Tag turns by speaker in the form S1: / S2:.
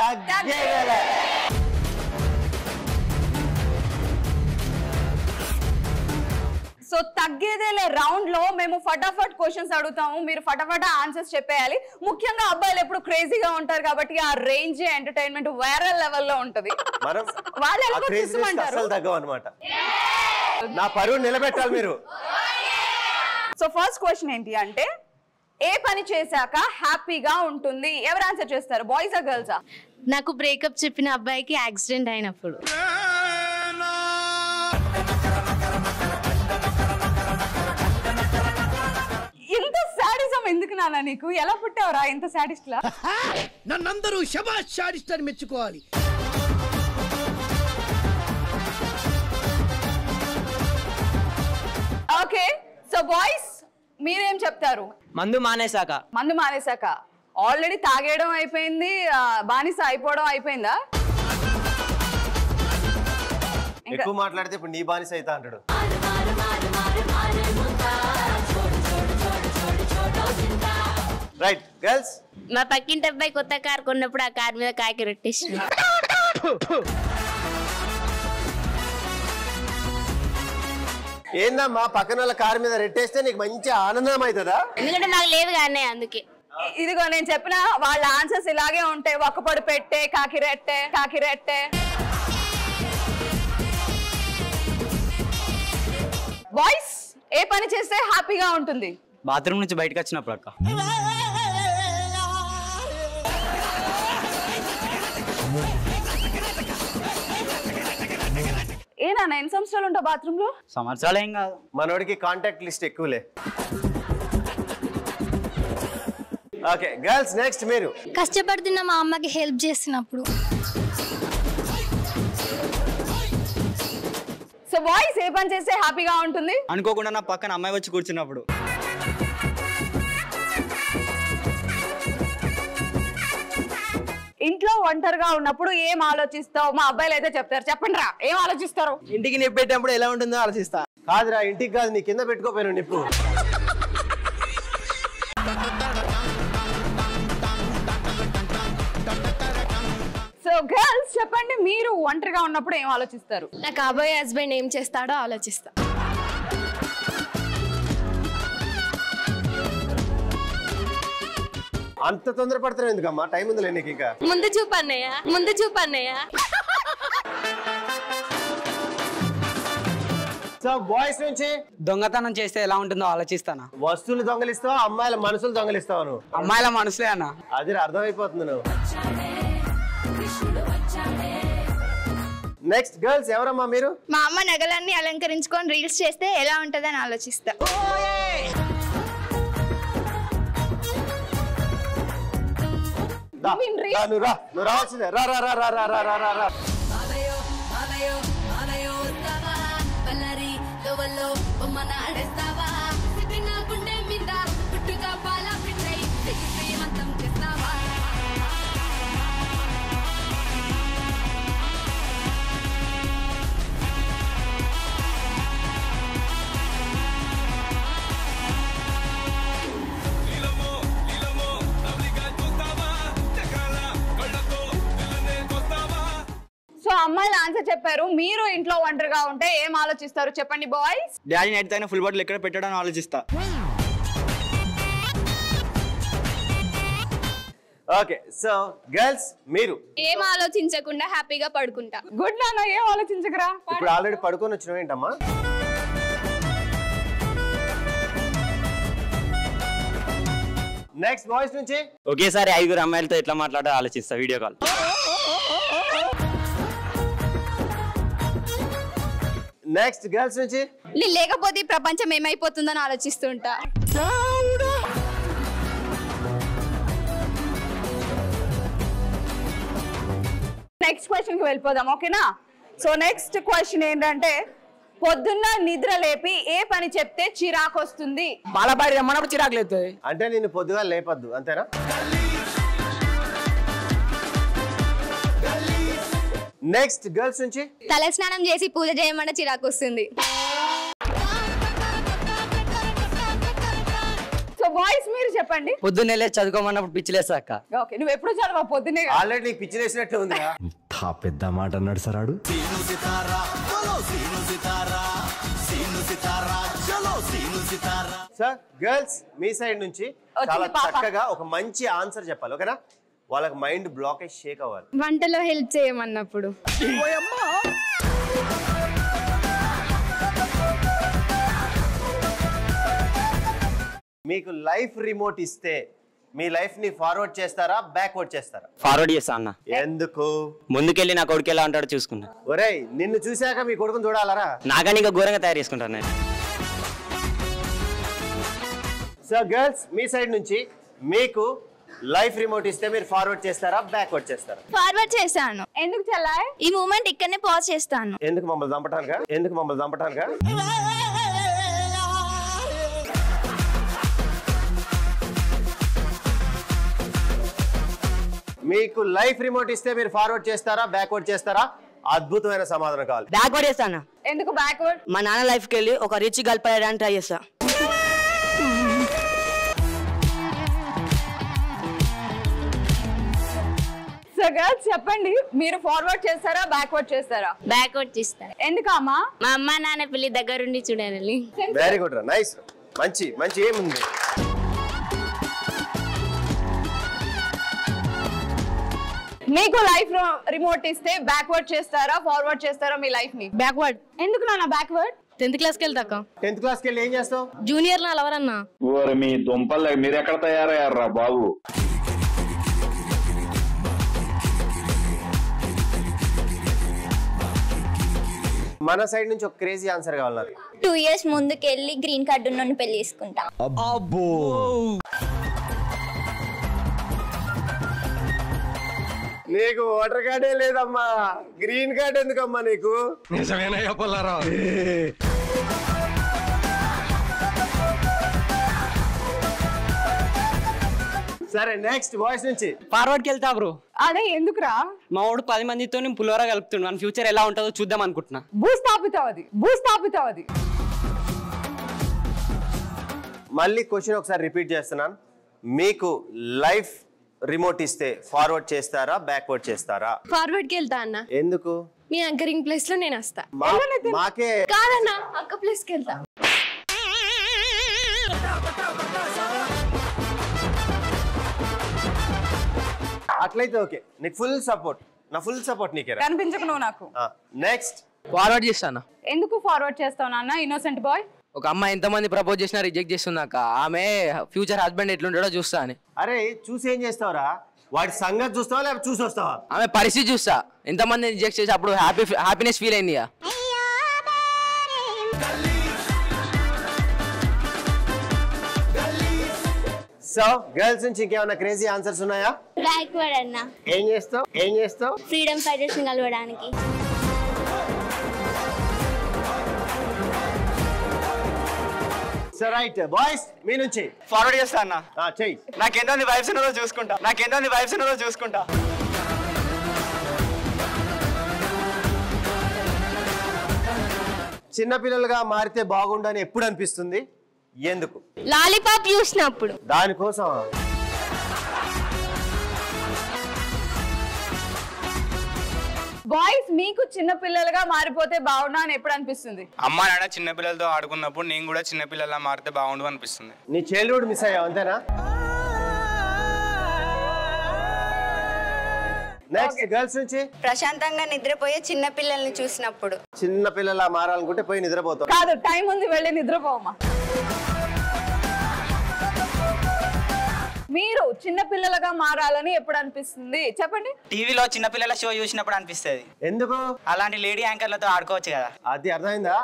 S1: తగ్గేదేలే.
S2: సో తగ్గేదేలే రౌండ్ లో మేము ఫటాఫట్ క్వశ్చన్స్ అడుగుతాము, మీరు ఫటాఫట్ ఆన్సర్స్ చెప్పేయాలి. ముఖ్యంగా అబ్బాయిలు ఎప్పుడు క్రేజీగా ఉంటారు కాబట్టి ఆ రేంజ్ ఎంటర్టైన్మెంట్ వేరే లెవెల్లో ఉంటది. వాళ్ళు ఎలా చూసుకుంటారు
S1: అన్నమాట. నా పరువు నిలబెట్టాలి మీరు.
S2: సో ఫస్ట్ క్వశ్చన్ ఏంటి అంటే, ఏ పని చేశాక హ్యాపీగా ఉంటుంది? ఎవరు ఆన్సర్ చేస్తారు, బాయ్సా గర్ల్సా?
S3: నాకు బ్రేకప్ చెప్పిన అబ్బాయికి యాక్సిడెంట్ అయినప్పుడు.
S2: ఇంత సాడిజం ఎందుకు నాన్న నీకు? ఎలా పుట్టావురా ఇంత సాడిస్ట్ లా?
S4: నన్నందరూ శబాష్ సాడిస్ట్ అని మెచ్చుకోవాలి.
S2: ఓకే, సో బాయ్స్ మీరేం చెప్తారు?
S5: మందు మానేశాక.
S2: మందు మానేశాక ఆల్రెడీ తాగేయడం అయిపోయింది, బానిస అయిపోవడం అయిపోయిందా?
S1: ఎక్కువ మాట్లాడితే ఇప్పుడు నీ బానిస అయితే అంటాడు. Right girls.
S3: మా పక్కింటి అబ్బాయి కొత్త కార్ కొన్నప్పుడు ఆ కార్ మీద కాకి రొట్టేసి.
S1: ఏందమ్మా పక్కన వాళ్ళ కారు మీద రెట్టేస్తే నీకు మంచి ఆనందం అవుతుందా?
S3: ఎందుకంటే నాకు లేదు కానీ అందుకే.
S2: ఇదిగో నేను చెప్పిన వాళ్ళ ఆన్సర్స్ ఇలాగే ఉంటాయి. ఒక్కపొడి పెట్టే, కాకి రెట్టే, కాకి రెట్టే. బాయ్స్ ఏ పని చేస్తే హ్యాపీగా ఉంటుంది?
S5: బాత్రూమ్ నుంచి బయటకు వచ్చినప్పుడు అక్క.
S2: ఏనా ఎన్ని సంవత్సరాలు ఉంటావు బాత్రూమ్ లో?
S5: సంవత్సరాలు ఏం కాదు.
S1: మనోడికి కాంటాక్ట్ లిస్ట్ ఎక్కువలే. ఓకే గర్ల్స్ నెక్స్ట్ మీరు.
S6: కష్టపడుతున్న మా అమ్మకి హెల్ప్ చేస్తున్నప్పుడు.
S2: సో బాయ్స్ ఏ పని చేస్తే హ్యాపీగా ఉంటుంది?
S5: అనుకోకుండా నా పక్కన అమ్మాయి వచ్చి కూర్చున్నప్పుడు.
S2: ఇంట్లో ఒంటరిగా ఉన్నప్పుడు ఏం ఆలోచిస్తావు? మా అబ్బాయిలు అయితే చెప్తారు, చెప్పండి రా ఏం ఆలోచిస్తారు?
S5: ఇంటికి నిప్పు పెట్టినప్పుడు ఎలా ఉంటుందో ఆలోచిస్తా.
S1: కాదురా ఇంటికి కాదు, నీ కింద పెట్టుకోపోయాను నిప్పు.
S2: సో గర్ల్స్ చెప్పండి, మీరు ఒంటరిగా ఉన్నప్పుడు ఏం ఆలోచిస్తారు?
S6: నా కాబోయే హస్బెండ్ ఏం చేస్తాడో ఆలోచిస్తా.
S1: అంత తొందర పడతారు ఎందుకమ్మా? టైం ఉందిలే నీకు. ఇంకా
S3: ముందు చూపు అన్నయ్య, ముందు చూపు అన్నయ్య.
S1: సో బాయ్స్ నుంచి
S5: దొంగతనం చేస్తే ఎలా ఉంటుందో ఆలోచిస్తానా.
S1: వస్తువులు దొంగలిస్తావా, అమ్మాయిల మనసులు దొంగలిస్తావా? నువ్వు
S5: అమ్మాయిల మనసులే అన్న.
S1: అది అర్థమైపోతుంది నువ్వు. నెక్స్ట్ గర్ల్స్ ఎవరమ్మా మీరు?
S6: మా అమ్మ నగలన్నీ అలంకరించుకొని రీల్స్ చేస్తే ఎలా ఉంటదని ఆలోచిస్తా.
S1: నువ్వు రావాల్సిందే. రా రా రా రా రా రా రా రా.
S2: సో అమ్మాయిలు ఆన్సర్ చెప్పారు, మీరు ఇంట్లో ఒంటరిగా ఉంటే ఏం ఆలోచిస్తారు చెప్పండి బాయ్స్?
S5: డాడీ నైట్ తగిన ఫుల్ బాటిల్ ఎక్కడ పెట్టడం ఆలోచిస్తా.
S1: ఓకే సో గర్ల్స్ మీరు?
S6: ఏం ఆలోచించకుండా హ్యాపీగా పడుకుంటా.
S2: గుడ్ నాన్న, ఏం ఆలోచించకరా.
S1: ఇప్పుడు ఆల్రెడీ పడుకొని వచ్చినావు ఏంటమ్మా? నెక్స్ట్ బాయ్స్ నుంచి.
S5: ఒకేసారి 5 అమ్మాయిలతో ఎట్లా మాట్లాడాలో ఆలోచిస్తా వీడియో కాల్.
S1: నెక్స్ట్ గర్ల్స్ నుంచి.
S6: నేను లేకపోతే ప్రపంచం ఏమైపోతుందని ఆలోచిస్తుంటా.
S2: నెక్స్ట్ క్వశ్చన్ కి వెళ్ళిపోదాం, ఓకేనా? సో నెక్స్ట్ క్వశ్చన్ ఏంటంటే, పొద్దున్న నిద్ర లేపి ఏ పని చెప్తే చిరాకు వస్తుంది?
S5: బాలబాడి రమ్మన్నప్పుడు చిరాకు లేస్తుంది.
S1: అంటే నేను పొద్దుగా లేపద్దు అంతేనా? నెక్స్ట్ గర్ల్స్ నుంచి.
S6: తల స్నానం చేసి పూజ చేయమంటే చిరాకు వస్తుంది.
S2: సో బాయ్స్ మీరు చెప్పండి.
S5: పొద్దున్నే లేచి చదువుకోమన్నప్పుడు పిచ్చిలేస్తా అక్క.
S2: ఓకే, నువ్వు ఎప్పుడు చదవా పొద్దున్నే?
S1: ఆల్రెడీ నీకు పిచ్చి వేసినట్టు ఉంది.
S7: పెద్ద మాట అన్నాడు సరాడు.
S1: సార్ గర్ల్స్ మీ సైడ్ నుంచి చాలా చక్కగా ఒక మంచి ఆన్సర్ చెప్పాలి, ఓకేనా? వాళ్ళకి మైండ్ బ్లాకేజ్ షేక్ అవ్వాలి.
S6: వంటలో హెల్ప్ చేయమన్నప్పుడు.
S1: మీకు లైఫ్ రిమోట్ ఇస్తే మీ లైఫ్ ని ఫార్వర్డ్ చేస్తారా బ్యాక్వర్డ్ చేస్తారా?
S5: ఫార్వర్డ్ చేస్తా అన్న.
S1: ఎందుకు?
S5: ముందుకెళ్ళి నా కొడుకు ఎలా ఉంటాడో చూసుకున్నా.
S1: ఒరేయ్ నిన్ను చూశాక మీ కొడుకుని చూడాలరా?
S5: నాకని ఇంకా ఘోరంగా తయారు చేసుకుంటాను నేను.
S1: సో గర్ల్స్ మీ సైడ్ నుంచి మీకు లైఫ్ రిమోట్ ఇస్తే మీరు ఫార్వర్డ్ చేస్తారా బ్యాక్వర్డ్ చేస్తారా?
S6: ఫార్వర్డ్ చేస్తాను.
S2: ఎందుకు చెల్లాయ్?
S6: ఈ మూమెంట్ ఇక్కడనే పాజ్ చేస్తాను.
S1: ఎందుకు మమ్మల్ని చంపటానుగా? మీకు లైఫ్ రిమోట్ ఇస్తే మీరు ఫార్వర్డ్ చేస్తారా బ్యాక్వర్డ్ చేస్తారా? అద్భుతమైన సమాధానం కావాలి.
S5: బ్యాక్వర్డ్ చేస్తాను.
S2: ఎందుకు బ్యాక్వర్డ్?
S5: మా నాన్న లైఫ్కి వెళ్ళి ఒక రిచ్ గర్ల్ పడడానికి ట్రై చేస్తా.
S2: సో గర్ల్స్ చెప్పండి, మీరు ఫార్వర్డ్ చేస్తారా బ్యాక్వర్డ్ చేస్తారా?
S3: బ్యాక్వర్డ్ చేస్తాను.
S2: ఎందుకమ్మా?
S3: మా అమ్మ నాన్న పెళ్లి దగ్గరుండి చూడాలి.
S1: వెరీ గుడ్ రా, నైస్, మంచి ఏముంది.
S2: మీకు లైఫ్ రిమోట్ ఇస్తే బ్యాక్వర్డ్ చేస్తారా ఫార్వర్డ్ చేస్తారా మీ లైఫ్ ని?
S8: బ్యాక్వర్డ్.
S2: ఎందుకు నాన్న బ్యాక్వర్డ్?
S8: 10th క్లాస్కి వెళ్తాక
S1: 10th క్లాస్కి వెళ్ళి ఏం చేస్తావు?
S8: జూనియర్ నా లవరన్నా.
S9: ఓరి మీ దుంపలు మీరు ఎక్కడ తయారయ్యారా బాబు?
S1: మన సైడ్ నుంచి ఒక క్రేజీ ఆన్సర్ కావాలి.
S6: 2 years ముందుకెళ్ళి గ్రీన్ కార్డు నన్ను పెళ్లి చేసుకుంటా.
S7: అబ్బో
S1: నీకు ఓటర్ కార్డే లేదమ్మా, గ్రీన్ కార్డ్ ఎందుకమ్మా నీకు?
S7: నిజమేనయ్యా పుల్లారావు.
S1: సరే నెక్స్ట్ వాయిస్ నుంచి.
S5: ఫార్వర్డ్కి వెళ్తా బ్రో.
S2: అదే ఎందుకురా?
S5: మా వాడు 10 మందితో పులిహోర కలుపుతుండు. మన ఫ్యూచర్ ఎలా ఉంటుందో చూద్దాం అనుకుంటున్నా.
S2: భూస్థాపితం అది.
S1: మళ్ళీ క్వశ్చన్ ఒకసారి రిపీట్ చేస్తున్నాను. మీకు లైఫ్ రిమోట్ ఇస్తే ఫార్వర్డ్ చేస్తారా బ్యాక్వర్డ్ చేస్తారా?
S8: ఫార్వర్డ్ కి వెళ్తా అన్న.
S1: ఎందుకు?
S8: మీ యాంకరింగ్ ప్లేస్ లో నేను వస్తా.
S1: మాకే
S8: కాదన్నా, అక్క ప్లేస్ కి వెళ్తా.
S1: అట్లయితే ఓకే, నీకు ఫుల్ సపోర్ట్. నా ఫుల్ సపోర్ట్ నీకే.
S2: కనిపించకు నువ్వు నాకు.
S1: నెక్స్ట్
S5: ఫార్వర్డ్ చేస్తాను.
S2: ఎందుకు ఫార్వర్డ్ చేస్తావు నాన్న? Innocent boy.
S5: ఒక అమ్మాయి ఎంతమంది ప్రపోజ్ చేసినా రిజెక్ట్ చేస్తున్నాక ఆమె ఫ్యూచర్ హస్బెండ్ ఎట్లుంటాడో చూస్తా అని.
S1: అరే చూసి ఏం చేస్తావురా? వాడి సంగతి చూస్తావా లేకపోతే చూసి వస్తావా?
S5: ఆమె పరిస్థితి చూస్తా. ఎంతమంది రిజెక్ట్ చేసి అప్పుడు హ్యాపీనెస్ ఫీల్ అయింది.
S1: సో గర్ల్స్ నుంచి ఇంకేమైనా క్రేజీ ఆన్సర్స్ ఉన్నాయా?
S6: బ్యాక్వర్డ్ అన్న.
S1: ఏం చేస్తావు?
S6: ఫ్రీడమ్ ఫైటర్స్ ని కలవడానికి.
S1: సో రైట్ బాయ్స్ మీ నుంచి.
S5: ఫార్వర్డ్ చేస్తా అన్న.
S1: చెయ్యి.
S5: నాకేందో వైఫ్స్ ఉన్నదో చూసుకుంటా.
S1: చిన్నపిల్లలుగా మారితే బాగుండని ఎప్పుడు అనిపిస్తుంది? ఎందుకు?
S6: లాలీపాప్ చూసినప్పుడు.
S1: దానికోసం.
S2: బాయ్స్ మీకు చిన్న పిల్లలుగా మారిపోతే బాగుండా అని ఎప్పుడు అనిపిస్తుంది?
S10: అమ్మ నాన్న చిన్న పిల్లలతో ఆడుకున్నప్పుడు నేను కూడా చిన్న పిల్లలా మారితే బాగుండు అనిపిస్తుంది.
S1: నీ చైల్డ్హుడ్ మిస్ అయ్యావు అంతేనా? నెక్స్ట్ గర్ల్స్ నుంచి.
S11: ప్రశాంతంగా నిద్రపోయే చిన్న పిల్లల్ని చూసినప్పుడు.
S1: చిన్న పిల్లలా మారాలనుకుంటే పోయి నిద్రపోతావు.
S2: కాదు, టైం ఉంది, వెళ్ళి నిద్రపోవమ్మా. మీరు చిన్న పిల్లలుగా మారాలని ఎప్పుడు అనిపిస్తుంది చెప్పండి?
S5: టీవీలో చిన్న పిల్లల షో చూసినప్పుడు అనిపిస్తుంది.
S1: ఎందుకు?
S5: అలాంటి లేడీ యాంకర్లతో ఆడుకోవచ్చు కదా.
S1: అది అర్థమైందా?